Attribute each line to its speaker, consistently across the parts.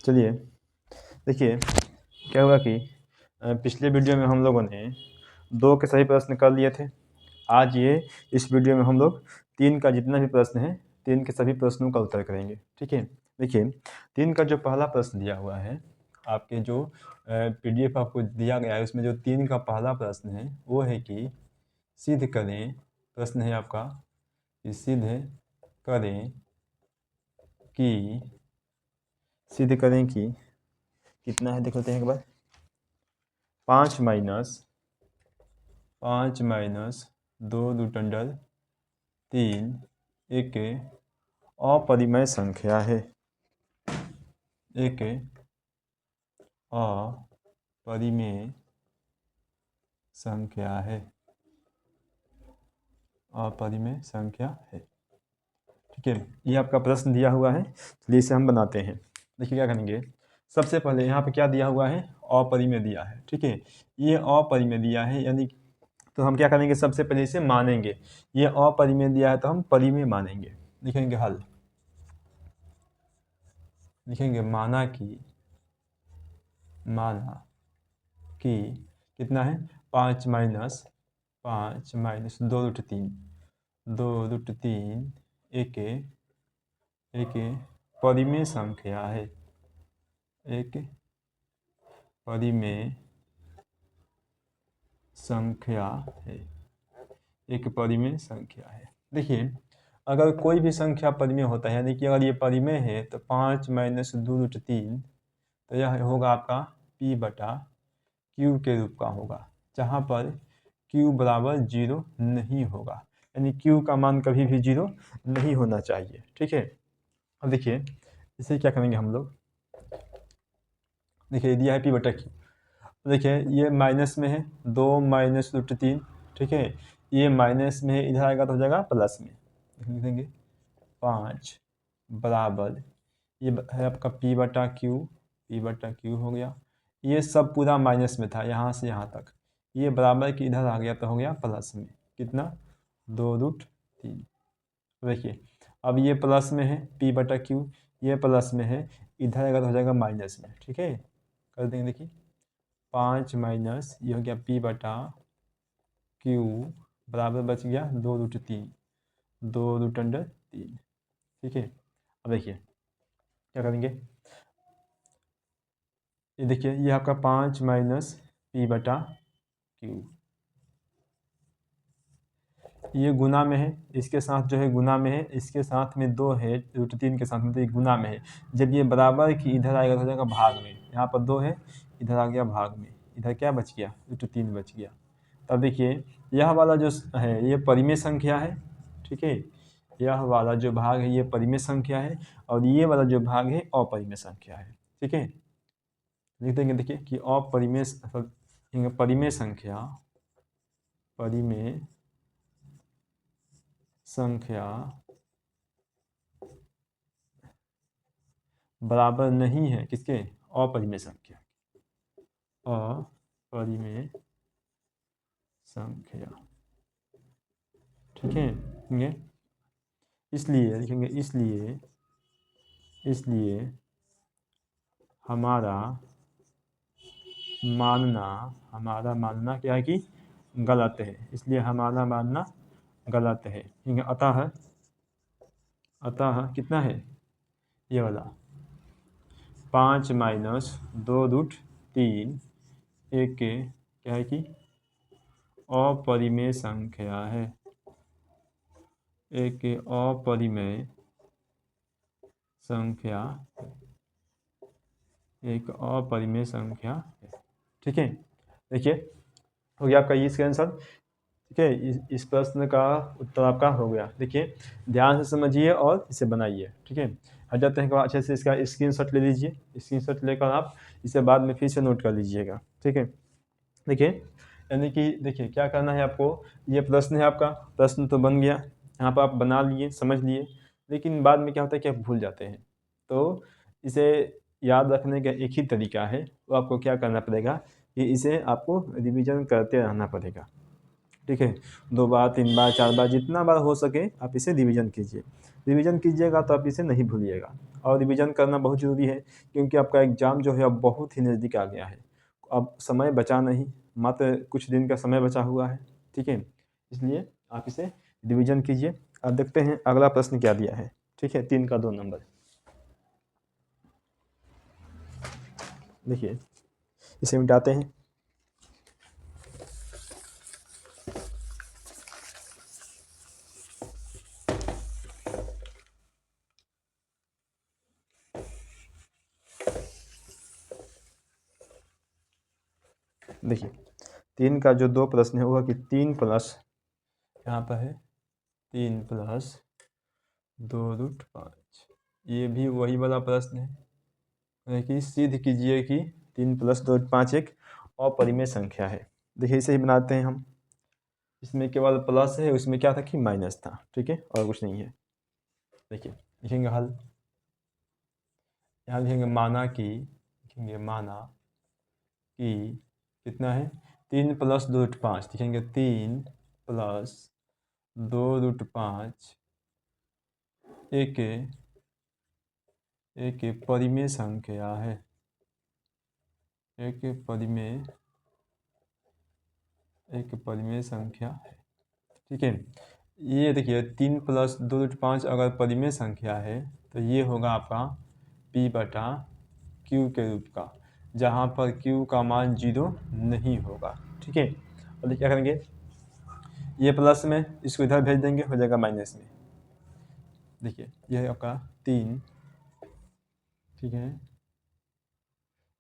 Speaker 1: चलिए देखिए क्या हुआ कि पिछले वीडियो में हम लोगों ने 2 के सभी प्रश्न कर लिए थे। आज इस वीडियो में हम लोग 3 का जितना भी प्रश्न है 3 के सभी प्रश्नों का उत्तर करेंगे। ठीक है, देखिए 3 का जो पहला प्रश्न दिया हुआ है आपके जो PDF आपको दिया गया है उसमें जो 3 का पहला प्रश्न है वो है कि सिद्ध करें। प्रश्न है आपका कि सिद्ध करें कि कितना है देख लेते हैं एक बार। 5 माइनस 2 रूट अंडर 3 एक अपरिमेय संख्या है। एक अपरिमेय संख्या है। अपरिमेय संख्या है। ठीक है, ये आपका प्रश्न दिया हुआ है। चलिए इसे हम बनाते हैं। देखिए क्या करेंगे, सबसे पहले यहाँ पे क्या दिया हुआ है, अपरिमेय दिया है। ठीक है, ये अपरिमेय दिया है यानी तो हम क्या करेंगे, सबसे पहले इसे मानेंगे। ये अपरिमेय दिया है तो हम परिमेय मानेंगे। लिखेंगे हल, लिखेंगे माना कि कितना है 5 माइनस 2 रूट 3 एक परिमेय संख्या है। एक परिमेय संख्या है। एक परिमेय संख्या है। देखिए अगर कोई भी संख्या परिमेय होता है यानी कि अगर ये परिमेय है तो 5 माइनस 2 रूट 3 तो यह होगा आपका P/Q के रूप का होगा, जहाँ पर Q बराबर 0 नहीं होगा, यानी Q का मान कभी भी 0 नहीं होना चाहिए। ठीक है, अब देखिए इसे क्या करेंगे हम लोग। देखिए दिया है P/Q। देखिए ये माइनस में है 2 माइनस रूट 3। ठीक है, ये माइनस में है, इधर आएगा तो हो जाएगा प्लस में। लिखेंगे 5 बराबर ये है आपका P/Q हो गया। ये सब पूरा माइनस में था यहाँ से यहाँ तक, ये बराबर कि इधर आ गया तो हो गया प्लस में। कितना 2 रूट 3। देखिए अब ये प्लस में है P/Q, ये प्लस में है, इधर आएगा तो हो जाएगा माइनस में। ठीक है, कर देंगे। देखिए 5 माइनस ये हो गया P/Q बराबर बच गया 2 रूट 3, 2 रूट अंडर 3। ठीक है, अब देखिए क्या करेंगे, ये देखिए ये आपका 5 माइनस P/Q, ये गुना में है, इसके साथ जो है गुना में है, इसके साथ में 2 है रूट 3 के साथ में, तो ये गुना में है। जब ये बराबर कि इधर आएगा तो हो जाएगा भाग में। यहाँ पर 2 है, इधर आ गया भाग में, इधर क्या बच गया रूट 3 बच गया। तब देखिए यह वाला जो है ये परिमेय संख्या है। ठीक है, यह वाला जो भाग है ये परिमेय संख्या है और ये वाला जो भाग है अपरिमेय संख्या है। ठीक है, लिख देंगे देखिए कि परिमेय संख्या बराबर नहीं है किसके, अपरिमेय संख्या। अपरिमेय संख्या। ठीक है, लिखेंगे इसलिए, लिखेंगे इसलिए हमारा मानना क्या है कि गलत है। इसलिए हमारा मानना गलत है। अतः कितना है ये वाला 5 माइनस 2 रूट 3 एक क्या है कि अपरिमेय संख्या है। एक अपरिमेय संख्या, एक अपरिमेय संख्या है। ठीक है, देखिए हो गया आपका ये इसका आंसर। ठीक है, इस प्रश्न का उत्तर आपका हो गया। देखिए ध्यान से समझिए और इसे बनाइए। ठीक है, हट जाते हैं अच्छे से, इसका स्क्रीनशॉट ले लीजिए। स्क्रीनशॉट लेकर आप इसे बाद में फिर से नोट कर लीजिएगा। ठीक है, देखिए यानी कि देखिए क्या करना है आपको, ये प्रश्न है आपका, प्रश्न तो बन गया, यहाँ पर आप बना लिए समझ लिए, लेकिन बाद में क्या होता है कि आप भूल जाते हैं। तो इसे याद रखने का एक ही तरीका है, वो आपको क्या करना पड़ेगा कि इसे आपको रिवीजन करते रहना पड़ेगा। ठीक है। 2 बार 3 बार 4 बार जितना बार हो सके आप इसे रिवीजन कीजिए। रिवीजन कीजिएगा तो आप इसे नहीं भूलिएगा, और रिवीजन करना बहुत ज़रूरी है क्योंकि आपका एग्ज़ाम जो है अब बहुत ही नज़दीक आ गया है। अब समय बचा नहीं, मात्र कुछ दिन का समय बचा हुआ है, ठीक है। इसलिए आप इसे रिवीजन कीजिए। अब देखते हैं अगला प्रश्न क्या दिया है, ठीक है। 3 का 2 नंबर देखिए, इसे मिटाते हैं। देखिए 3 का जो 2 प्रश्न है वो है कि 3 प्लस यहाँ पर है 3 प्लस 2√5। ये भी वही वाला प्रश्न है कि सिद्ध कीजिए कि 3 प्लस 2√5 एक अपरिमेय संख्या है। देखिए इसे ही बनाते हैं हम। इसमें केवल प्लस है, उसमें क्या था कि माइनस था, ठीक है, और कुछ नहीं है। देखिए लिखेंगे हल, यहाँ लिखेंगे माना कि कितना है 3 प्लस 2√5, लिखेंगे 3 प्लस 2√5 एक परिमेय संख्या है, एक परिमेय संख्या है, ठीक है। ये देखिए 3 प्लस 2√5 अगर परिमेय संख्या है तो ये होगा आपका P/Q के रूप का, जहाँ पर Q का मान 0 नहीं होगा, ठीक है। और क्या करेंगे, ये प्लस में इसको इधर भेज देंगे, हो जाएगा माइनस में। देखिए ये है आपका 3, ठीक है,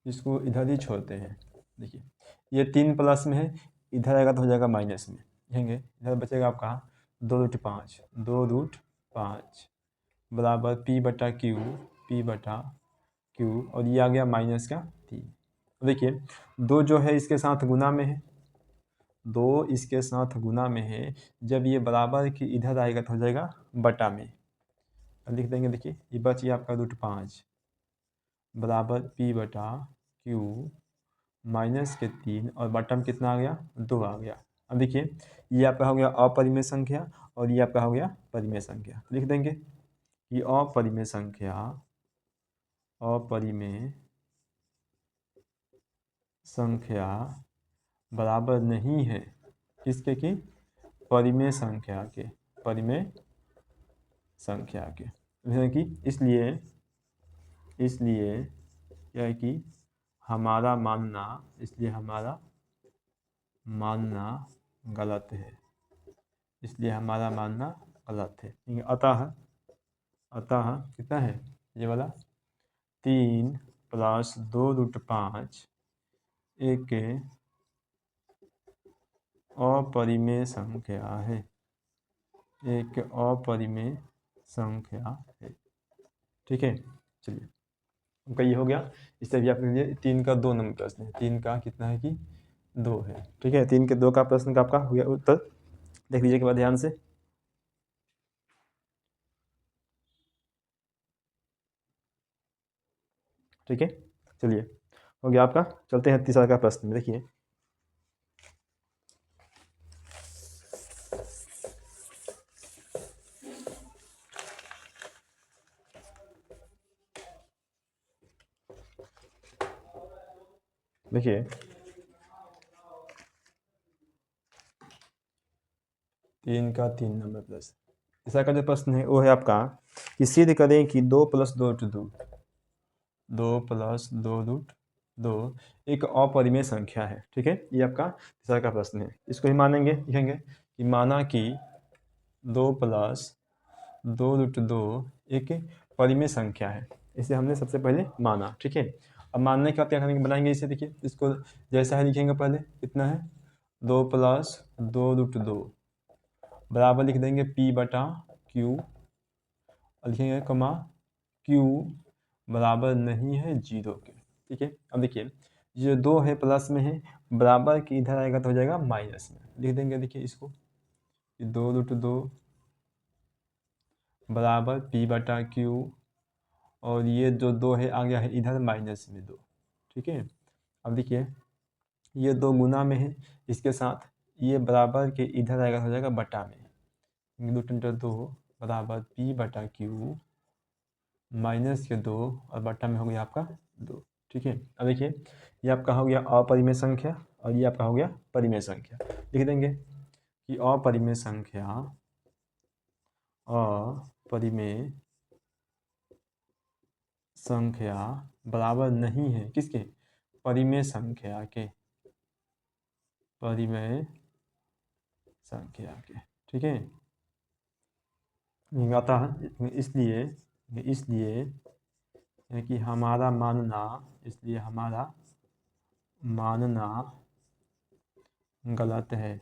Speaker 1: इसको इधर ही छोड़ते हैं। देखिए ये 3 प्लस में है, इधर आएगा तो हो जाएगा माइनस में, लिखेंगे इधर बचेगा आपका 2√5 बराबर P/Q, और ये आ गया माइनस का 3। देखिए 2 जो है इसके साथ गुना में है, 2 इसके साथ गुना में है, जब ये बराबर की इधर आएगा तो हो जाएगा बटा में। अब लिख देंगे, देखिए ये बच गया आपका √5 बराबर P/Q माइनस के 3, और बटा में कितना आ गया 2 आ गया। अब देखिए ये आपका हो गया अपरिमेय संख्या और ये आपका हो गया परिमेय संख्या। लिख देंगे कि अपरिमेय संख्या बराबर नहीं है किसके की, परिमेय संख्या के, कि इसलिए क्या है कि हमारा मानना गलत है, अतः कितना है ये वाला 3 प्लस 2√5 एक अपरिमेय संख्या है, ठीक है। चलिए आपका ये हो गया। इससे भी आपके लिए 3 का 2 नंबर प्रश्न है, 3 का कितना है कि 2 है, ठीक है। 3 के 2 का प्रश्न का आपका हो गया उत्तर, देख लीजिए के बाद ध्यान से। ठीक है, चलिए हो गया आपका। चलते हैं तीसरा का प्रश्न में। देखिए देखिए 3 का 3 नंबर प्रश्न, तीसरा का जो प्रश्न है वो है आपका कि सिद्ध करें कि 2 प्लस 2 एक अपरिमेय संख्या है, ठीक है। ये आपका तीसरा का प्रश्न है। इसको ही मानेंगे, लिखेंगे कि माना कि 2 प्लस 2√2 एक परिमेय संख्या है। इसे हमने सबसे पहले माना, ठीक है। अब मानने के बाद क्या करेंगे, बनाएंगे इसे। देखिए इसको जैसा है लिखेंगे, पहले कितना है 2 प्लस 2√2 बराबर लिख देंगे P/Q, और लिखेंगे कमा Q बराबर नहीं है 0 के, ठीक है। अब देखिए ये 2 है प्लस में है, बराबर की इधर आएगा तो हो जाएगा माइनस में, लिख देंगे। देखिए इसको 2√2 बराबर P/Q, और ये जो 2 है आ गया है इधर माइनस में 2, ठीक है। अब देखिए ये 2 गुना में है, इसके साथ ये बराबर के इधर आएगा हो जाएगा बटा में, 2 बराबर पी बटा क्यू माइनस के 2 और बटा में हो गया आपका 2। ठीक है, अब देखिए ये आपका हो गया अपरिमेय संख्या और ये आपका हो गया परिमेय संख्या। लिख देंगे कि अपरिमेय संख्या बराबर नहीं है किसके, परिमेय संख्या के, परिमेय संख्या के। ठीक है, अतः इसलिए कि हमारा मानना गलत है।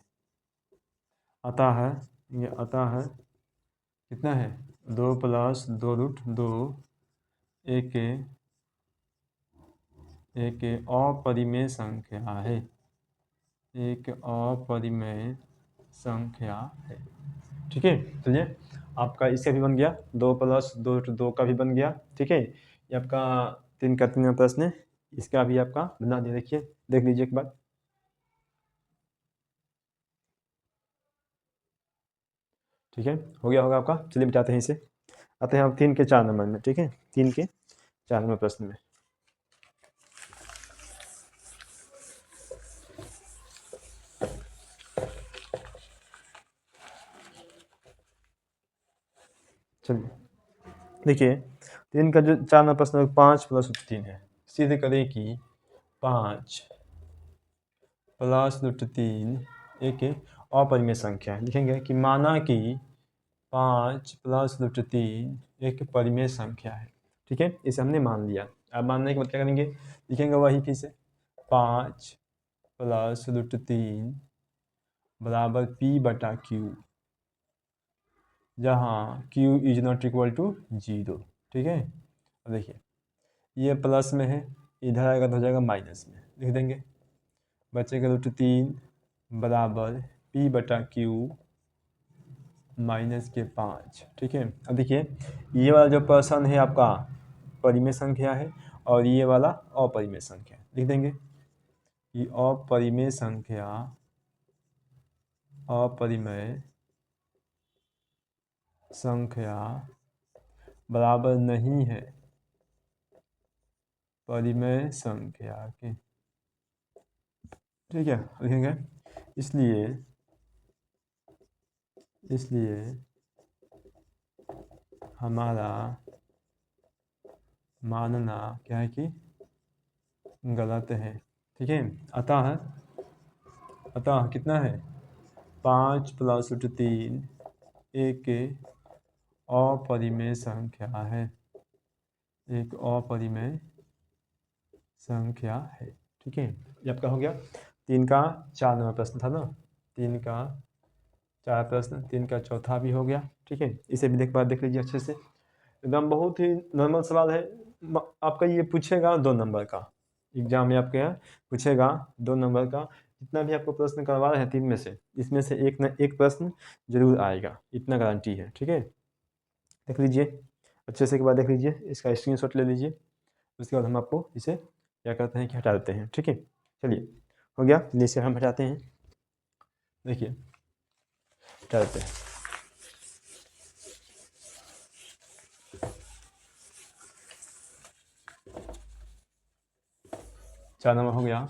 Speaker 1: अतः कितना है, 2 + 2√2 एक अपरिमेय संख्या है, एक अपरिमेय संख्या है। ठीक है, चलिए आपका इसका भी बन गया, 2 + 2√2 का भी बन गया। ठीक है, ये आपका 3 का 3 प्रश्न है, इसका भी आपका बना दिया। देखिए देख लीजिए एक बार। ठीक है, हो गया होगा आपका। चलिए बिठाते हैं इसे, आते हैं हम 3 के 4 नंबर में। ठीक है, 3 के 4 नंबर प्रश्न में। चलिए देखिए 3 का जो 4 नंबर प्रश्न 5 + 3 है। सिद्ध करें कि 5 + √3 एक अपरिमेय संख्या है। लिखेंगे कि माना कि 5 + √3 एक परिमेय संख्या है। ठीक है, इसे हमने मान लिया। अब मानने के बाद क्या करेंगे, लिखेंगे वही फिर से 5 + √3 बराबर पी बटा क्यू, जहाँ q is not equal to 0। ठीक है, अब देखिए ये प्लस में है, इधर आएगा तो हो जाएगा माइनस में। लिख देंगे बचेगा √3 बराबर पी बटा क्यू -5। ठीक है, अब देखिए ये वाला जो पर्सन है आपका परिमेय संख्या है और ये वाला अपरिमेय संख्या। लिख देंगे कि अपरिमेय संख्या बराबर नहीं है परिमेय संख्या के। ठीक है, लिखेंगे इसलिए हमारा मानना क्या है कि गलत है। ठीक है, अतः कितना है, 5 + √3 एक अपरिमेय संख्या है, एक अपरिमेय संख्या है। ठीक है, ये आपका हो गया 3 का 4 नंबर प्रश्न था ना, 3 का 4 प्रश्न, 3 का चौथा भी हो गया। ठीक है, इसे भी देख लीजिए अच्छे से, एकदम बहुत ही नॉर्मल सवाल है। आपका ये पूछेगा 2 नंबर का, एग्जाम में आपके यहाँ पूछेगा 2 नंबर का। जितना भी आपको प्रश्न करवा रहे हैं 3 में से, इसमें से एक न एक प्रश्न जरूर आएगा, इतना गारंटी है। ठीक है, देख लीजिए अच्छे से, एक बार देख लीजिए, इसका स्क्रीनशॉट ले लीजिए, उसके बाद हम आपको इसे क्या करते हैं कि हटा देते हैं। ठीक है, चलिए हो गया, इसे हम हटाते हैं। देखिए हटा देते हैं। चार नंबर हो गया।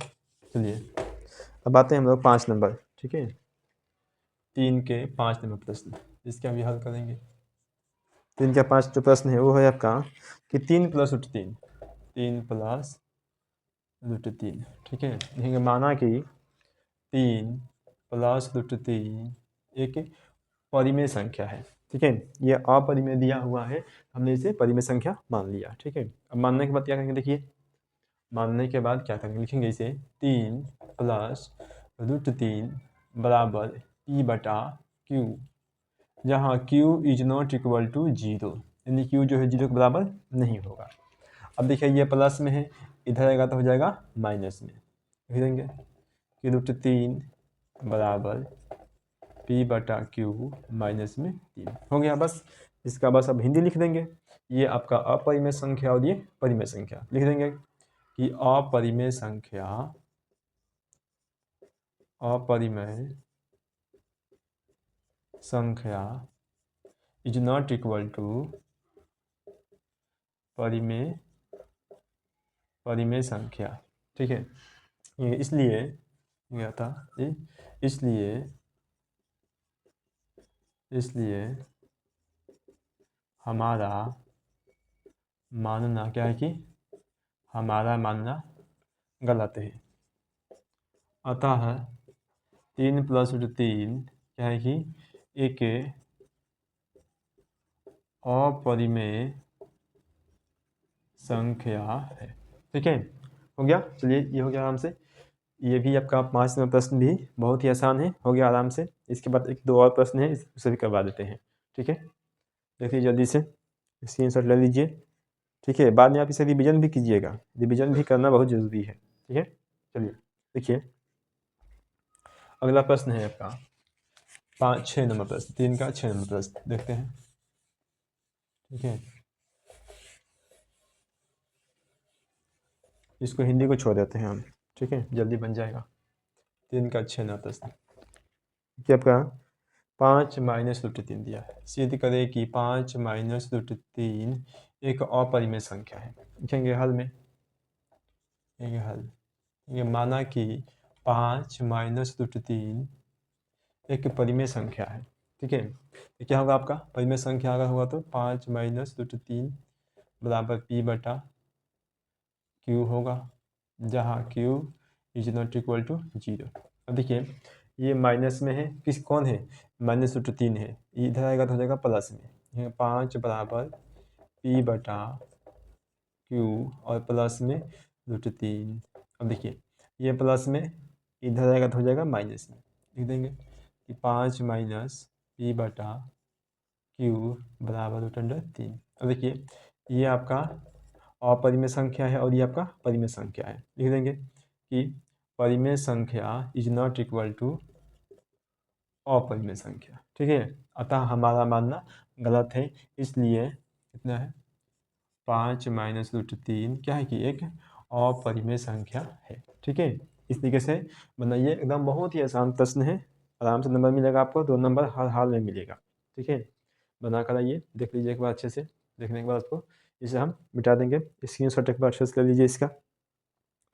Speaker 1: चलिए अब आते हैं हम लोग 5 नंबर। ठीक है, 3 के 5 नंबर प्रश्न, इसके हम हल करेंगे। 3 के 5 जो प्रश्न है वो है आपका कि 3 + √3, 3 + √3। ठीक है, लिखेंगे माना कि 3 + √3 एक परिमेय संख्या है। ठीक है, ये अपरिमेय दिया हुआ है, हमने इसे परिमेय संख्या मान लिया। ठीक है, अब मानने के बाद क्या करेंगे, देखिए मानने के बाद क्या करेंगे, लिखेंगे इसे 3 + √3 बराबर पी बटा क्यू, जहाँ q is not equal to 0, यानी क्यू जो है 0 के बराबर नहीं होगा। अब देखिए ये प्लस में है, इधर आएगा तो हो जाएगा माइनस में। लिख देंगे कि √3 बराबर पी बटा क्यू -3 हो गया। बस इसका बस अब हिंदी लिख देंगे, ये आपका अपरिमेय संख्या और ये परिमेय संख्या। लिख देंगे कि अपरिमेय संख्या संख्या इज नॉट इक्वल टू परिमेय संख्या। ठीक है, ये इसलिए क्या था ये, इसलिए हमारा मानना क्या है कि हमारा मानना गलत है। अतः 3+3 क्या है कि एक अपरिमेय संख्या है। ठीक है, हो गया। चलिए ये हो गया आराम से। ये भी आपका 5 नंबर प्रश्न भी बहुत ही आसान है, हो गया आराम से। इसके बाद एक दो और प्रश्न है, उसे भी करवा देते हैं। ठीक है, देखिए जल्दी से स्क्रीनशॉट ले लीजिए। ठीक है, बाद में आप इसे रिविजन भी कीजिएगा, रिविजन भी करना बहुत ज़रूरी है। ठीक है, चलिए देखिए अगला प्रश्न है आपका 6 नंबर प्रश्न, 3 का 6 नंबर प्रश्न देखते हैं। ठीक है, इसको हिंदी को छोड़ देते हैं हम। ठीक है, जल्दी बन जाएगा। 3 का 6 नंबर प्रश्न क्या आपका 5-√3 दिया है। सिद्ध करें कि 5-√3 एक अपरिमेय संख्या है। लिखेंगे हल में, ये हल, ये माना कि 5-√3 एक परिमेय संख्या है। ठीक है, तो क्या होगा आपका परिमेय संख्या अगर होगा तो 5-√3 बराबर P/Q होगा, जहाँ Q is not equal to 0। अब देखिए ये माइनस में है, कौन है, -√3 है, इधर आएगा तो हो जाएगा प्लस में। 5 बराबर P/Q और प्लस में √3। अब देखिए ये प्लस में इधर आएगा तो हो जाएगा माइनस में, लिख देंगे कि 5 - P/Q बराबर √3। अब देखिए ये आपका अपरिमेय संख्या है और ये आपका परिमेय संख्या है। लिख देंगे कि परिमेय संख्या इज नॉट इक्वल टू अपरिमेय संख्या। ठीक है, अतः हमारा मानना गलत है। इसलिए कितना है 5 - √3 क्या है कि एक अपरिमेय संख्या है। ठीक है, इस तरीके से बनाइए, एकदम बहुत ही आसान प्रश्न है। आराम से नंबर मिलेगा आपको, 2 नंबर हर हाल में मिलेगा। ठीक है, बना कर आइए, देख लीजिए एक बार अच्छे से। देखने के बाद उसको इसे हम मिटा देंगे। स्क्रीनशॉट एक बार अच्छे से ले लीजिए इसका।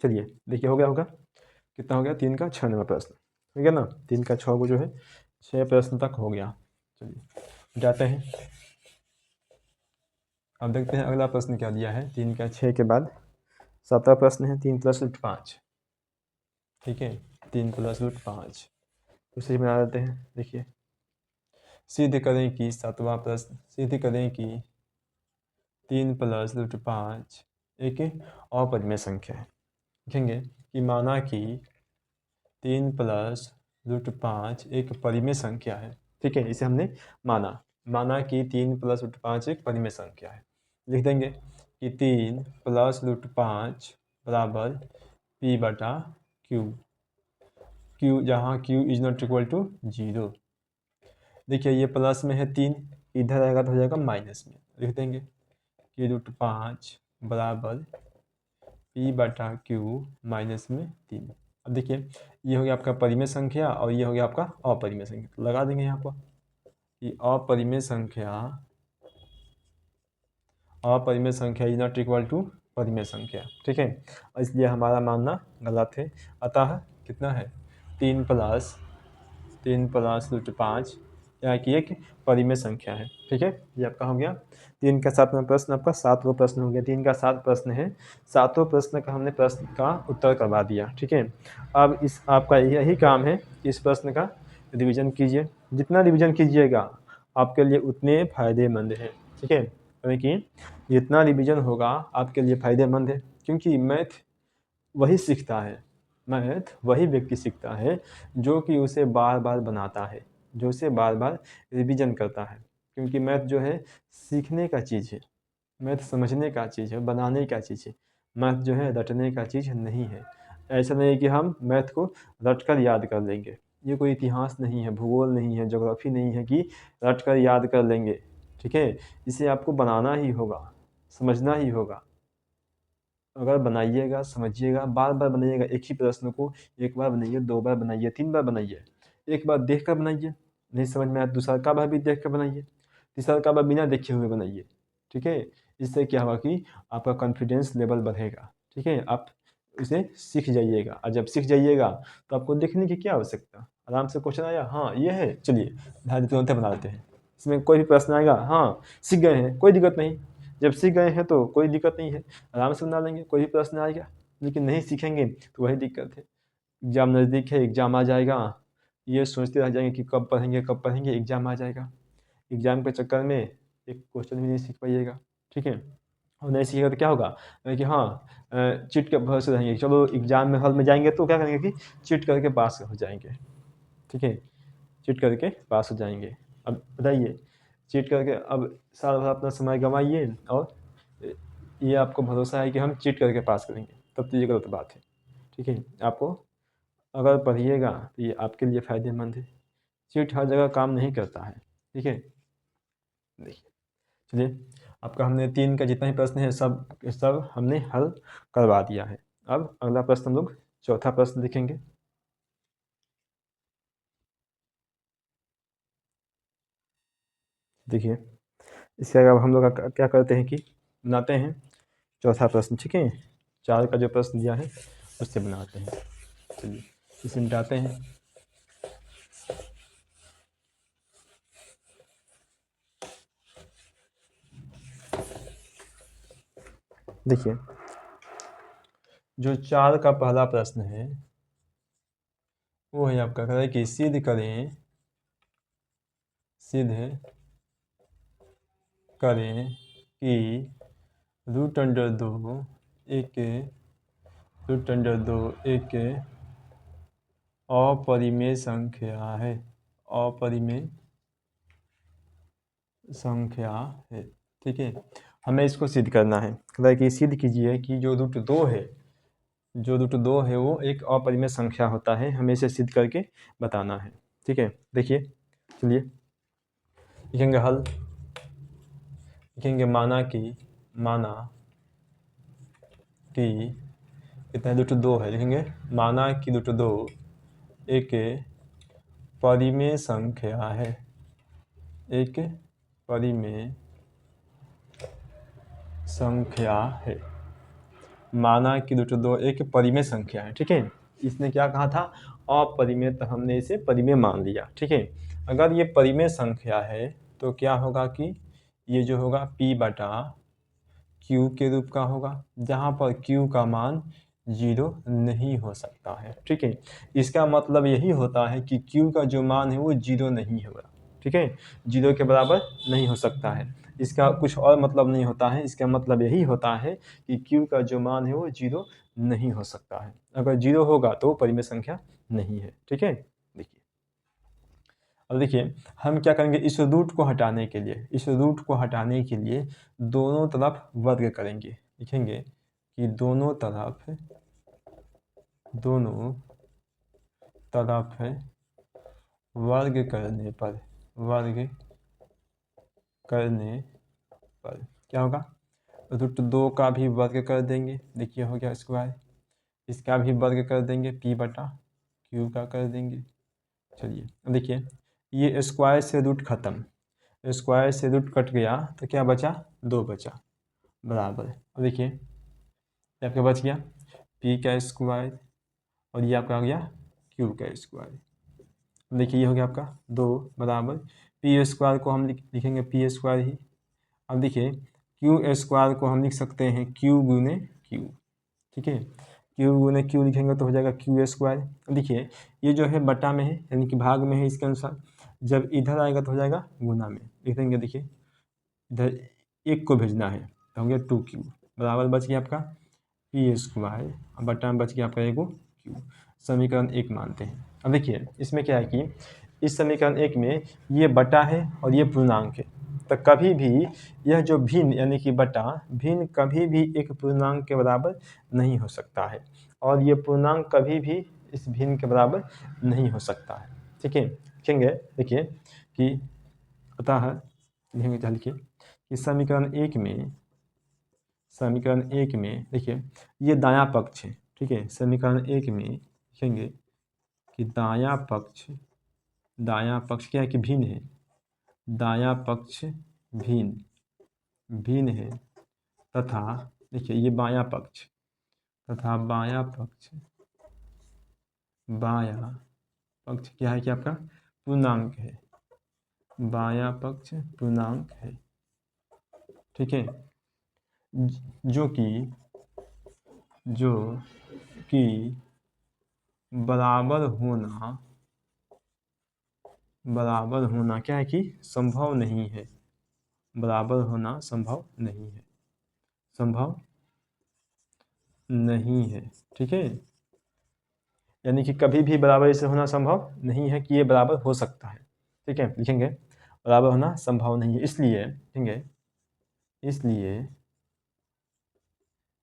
Speaker 1: चलिए देखिए हो गया होगा, कितना हो गया 3 का 6 नंबर प्रश्न हो गया ना। 3 का 6 को जो है 6 प्रश्न तक हो गया। चलिए जाते हैं, अब देखते हैं अगला प्रश्न क्या दिया है। 3 का 6 के बाद 7वां प्रश्न है 3+5। ठीक है, 3+5 उसे बना देते हैं। देखिए सिद्ध करें कि 7वां प्रश्न, सिद्ध करें कि 3+5 एक अपरिमेय संख्या है। लिखेंगे कि माना कि 3+5 एक परिमेय संख्या है। ठीक है, इसे हमने माना कि 3+5 एक परिमेय संख्या है। लिख देंगे कि 3+5 बराबर P/Q, Q जहाँ Q is not equal to 0। देखिए ये प्लस में है 3, इधर आएगा तो हो जाएगा माइनस में। लिख देंगे कि √5 बराबर P/Q -3। अब देखिए ये हो गया आपका परिमेय संख्या और ये हो गया आपका अपरिमेय संख्या, तो लगा देंगे यहाँ पर कि अपरिमेय संख्या इज नॉट इक्वल टू परिमेय संख्या। ठीक है, इसलिए हमारा मानना गलत है। अतः कितना है 3+5 यहाँ की एक परिमेय संख्या है। ठीक है, ये आपका हो गया 3 का 7वां प्रश्न, आपका 7वां प्रश्न हो गया। 3 का 7 प्रश्न है, 7वें प्रश्न का हमने प्रश्न का उत्तर करवा दिया। ठीक है, अब इस आपका यही काम है कि इस प्रश्न का रिवीजन कीजिए। जितना रिवीजन कीजिएगा आपके लिए उतने फायदेमंद है। ठीक है, क्योंकि जितना रिवीजन होगा आपके लिए फायदेमंद है, क्योंकि मैथ वही सीखता है, मैथ वही व्यक्ति सीखता है जो कि उसे बार बार बनाता है, जो उसे बार बार रिवीजन करता है। क्योंकि मैथ जो है सीखने का चीज़ है, मैथ समझने का चीज़ है, बनाने का चीज़ है। मैथ जो है रटने का चीज़ नहीं है। ऐसा नहीं है कि हम मैथ को रट कर याद कर लेंगे। ये कोई इतिहास नहीं है, भूगोल नहीं है, ज्योग्राफी नहीं है कि रट कर याद कर लेंगे। ठीक है, इसे आपको बनाना ही होगा, समझना ही होगा। अगर बनाइएगा, समझिएगा, बार बार बनाइएगा एक ही प्रश्न को, एक बार बनाइए, 2 बार बनाइए, 3 बार बनाइए, एक बार देख कर बनाइए, नहीं समझ में आया दूसरा का भी देख कर बनाइए, तीसरा का बिना देखे हुए बनाइए। ठीक है, इससे क्या होगा कि आपका कॉन्फिडेंस लेवल बढ़ेगा। ठीक है, आप इसे सीख जाइएगा, और जब सीख जाइएगा तो आपको देखने की क्या आवश्यकता, आराम से क्वेश्चन आया, हाँ ये है, चलिए तुरंत बना लेते हैं। इसमें कोई भी प्रश्न आएगा, हाँ सीख गए हैं कोई दिक्कत नहीं, जब सीख गए हैं तो कोई दिक्कत नहीं है, आराम से बना लेंगे, कोई भी प्रश्न आएगा। लेकिन नहीं सीखेंगे तो वही दिक्कत है, एग्ज़ाम नज़दीक है, एग्ज़ाम आ जाएगा, ये सोचते रह जाएंगे कि कब पढ़ेंगे, एग्ज़ाम आ जाएगा, एग्ज़ाम के चक्कर में एक क्वेश्चन भी नहीं सीख पाइएगा। ठीक है, और नहीं सीखेगा तो क्या होगा कि हाँ चीट के भरोसे रहेंगे, चलो एग्ज़ाम में हॉल में जाएंगे तो क्या करेंगे कि चीट करके पास हो जाएंगे। ठीक है, चीट करके पास हो जाएंगे। अब बताइए, चीट करके अब साल भर अपना समय गंवाइए और ये आपको भरोसा है कि हम चीट करके पास करेंगे, तब तो ये गलत बात है। ठीक है, आपको अगर पढ़िएगा तो ये आपके लिए फ़ायदेमंद है, चीट हर जगह काम नहीं करता है। ठीक है, देखिए, चलिए आपका हमने 3 का जितना ही प्रश्न है सब सब हमने हल करवा दिया है। अब अगला प्रश्न हम लोग चौथा प्रश्न देखेंगे। देखिए, इसके आगे अब हम लोग क्या करते हैं कि बनाते हैं चौथा प्रश्न। ठीक है, 4 का जो प्रश्न दिया है उससे बनाते हैं। चलिए इसे मिटाते हैं। देखिए, जो 4 का पहला प्रश्न है वो है आपका, कह रहा है कि सिद्ध करें कि रूट अंडर दो एक अपरिमेय संख्या है, अपरिमेय संख्या है। ठीक है, हमें इसको सिद्ध करना है। कह रहा है कि सिद्ध कीजिए कि जो रूट दो है वो एक अपरिमेय संख्या होता है, हमें इसे सिद्ध करके बताना है। ठीक है, देखिए, चलिए लिखेंगे हल, लिखेंगे माना कि कितना रूट 2 है, लिखेंगे माना कि रूट 2 एक परिमेय संख्या है, एक परिमेय संख्या है। माना कि रूट 2 एक परिमेय संख्या है। ठीक है, इसने क्या कहा था, अपरिमेय, तो हमने इसे परिमेय मान लिया। ठीक है, अगर ये परिमेय संख्या है तो क्या होगा कि ये जो होगा p बटा q के रूप का होगा, जहाँ पर q का मान 0 नहीं हो सकता है। ठीक है, इसका मतलब यही होता है कि q का जो मान है वो 0 नहीं होगा। ठीक है, 0 के बराबर नहीं हो सकता है, इसका कुछ और मतलब नहीं होता है, इसका मतलब यही होता है कि q का जो मान है वो 0 नहीं हो सकता है। अगर 0 होगा तो परिमेय संख्या नहीं है। ठीक है, देखिए, अब देखिए हम क्या करेंगे, इस रूट को हटाने के लिए दोनों तरफ वर्ग करेंगे। लिखेंगे कि दोनों तरफ वर्ग करने पर क्या होगा, रूट 2 का भी वर्ग कर देंगे। देखिए हो गया स्क्वायर, इसका भी वर्ग कर देंगे, p बटा q का कर देंगे। चलिए देखिए, ये स्क्वायर से रूट खत्म, स्क्वायर से रूट कट गया तो क्या बचा, 2 बचा, बराबर। अब देखिए ये आपका बच गया p का स्क्वायर और ये आपका आ गया q का स्क्वायर। देखिए ये हो गया आपका 2 बराबर p स्क्वायर को हम लिखेंगे p स्क्वायर ही। अब देखिए q स्क्वायर को हम लिख सकते हैं q गुने q। ठीक है, q गुने q लिखेंगे तो हो जाएगा q स्क्वायर। देखिए ये जो है बटा में है, यानी कि भाग में है, इसके अनुसार जब इधर आएगा तो हो जाएगा गुना में। लिख देंगे, देखिए इधर एक को भेजना है तो हो गया 2q, बराबर बच गया आपका p स्क्वायर, और बटा में बच गया आपका एगो q। समीकरण 1 मानते हैं। अब देखिए इसमें क्या है कि इस समीकरण 1 में ये बटा है और ये पूर्णांक है, तो कभी भी यह जो भिन्न यानी कि बटा भिन्न कभी भी एक पूर्णांक के बराबर नहीं हो सकता है, और ये पूर्णांक कभी भी इस भिन्न के बराबर नहीं हो सकता है। ठीक है, लिखेंगे देखिए कि अतः लिखेंगे, लिखिए कि समीकरण एक में देखिए ये दायां पक्ष है। ठीक है, समीकरण 1 में लिखेंगे कि दायां पक्ष दायां पक्ष क्या है कि भिन्न है, दायां पक्ष भिन्न है तथा देखिए ये बायां पक्ष तथा बायां पक्ष क्या है कि आपका पूर्णांक है, बायां पक्ष पूर्णांक है, ठीक है, जो कि बराबर होना क्या है कि संभव नहीं है, बराबर होना संभव नहीं है, ठीक है, यानी कि कभी भी बराबर इसे होना संभव नहीं है कि ये बराबर हो सकता है, ठीक है, लिखेंगे बराबर होना संभव नहीं है, इसलिए लिखेंगे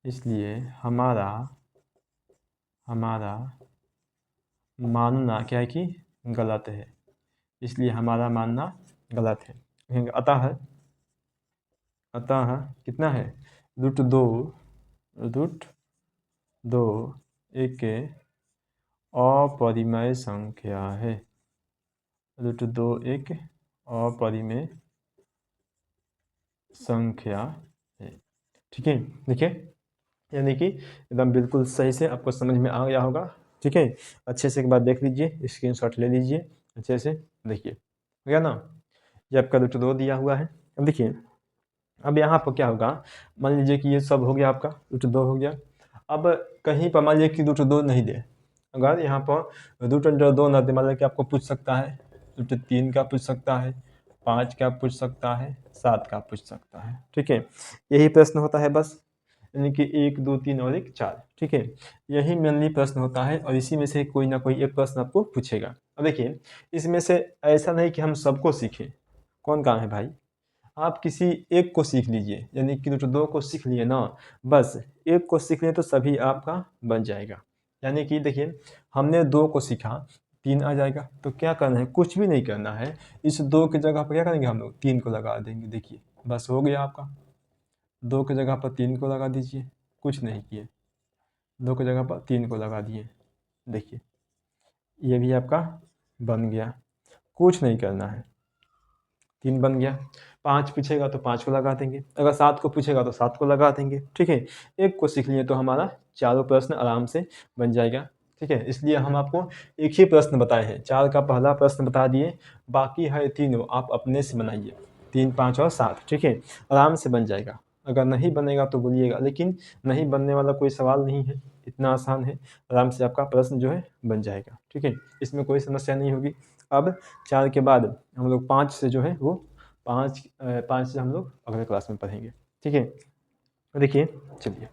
Speaker 1: इसलिए हमारा मानना क्या है कि गलत है, इसलिए हमारा मानना गलत है, लिखेंगे अतः कितना है रूट दो एक अपरिमेय संख्या है, रूट दो एक अपरिमेय संख्या है, ठीक है, देखिए यानी कि एकदम बिल्कुल सही से आपको समझ में आ गया होगा, ठीक है, अच्छे से एक बार देख लीजिए, स्क्रीनशॉट ले लीजिए अच्छे से, देखिए हो गया ना, ये आपका रूट दो दिया हुआ है। अब देखिए अब यहाँ पर क्या होगा, मान लीजिए कि ये सब हो गया आपका रूट दो हो गया, अब कहीं पर मान लीजिए कि रूट दो नहीं दे, अगर यहाँ पर रूट अंडर दो ना दे, मान लीजिए कि आपको पूछ सकता है रूट तीन का पूछ सकता है, 5 का पूछ सकता है, 7 का पूछ सकता है, ठीक है, यही प्रश्न होता है बस, यानी कि 1 2 3 और 1 4, ठीक है, यही मेनली प्रश्न होता है और इसी में से कोई ना कोई एक प्रश्न आपको पूछेगा। अब देखिए इसमें से ऐसा नहीं कि हम सबको सीखें, कौन कहाँ है भाई, आप किसी एक को सीख लीजिए, यानी कि रूट दो को सीख लिए ना, बस एक को सीख लिए तो सभी आपका बन जाएगा, यानी कि देखिए हमने दो को सीखा, 3 आ जाएगा, तो क्या करना है, कुछ भी नहीं करना है, इस दो की जगह पर क्या करेंगे हम लोग 3 को लगा देंगे, देखिए बस हो गया आपका, 2 की जगह पर 3 को लगा दीजिए, कुछ नहीं किए, 2 की जगह पर 3 को लगा दिए, देखिए ये भी आपका बन गया, कुछ नहीं करना है, 3 बन गया, 5 पूछेगा तो 5 को लगा देंगे, अगर 7 को पूछेगा तो 7 को लगा देंगे, ठीक है, एक को सीख लिए तो हमारा चारों प्रश्न आराम से बन जाएगा, ठीक है, इसलिए हम आपको एक ही प्रश्न बताए हैं, 4 का पहला प्रश्न बता दिए, बाकी है तीनों आप अपने से बनाइए, 3 5 और 7, ठीक है, आराम से बन जाएगा, अगर नहीं बनेगा तो बोलिएगा, लेकिन नहीं बनने वाला कोई सवाल नहीं है, इतना आसान है, आराम से आपका प्रश्न जो है बन जाएगा, ठीक है, इसमें कोई समस्या नहीं होगी। अब 4 के बाद हम लोग 5 से जो है वो 5 से हम लोग अगले क्लास में पढ़ेंगे, ठीक है, देखिए चलिए।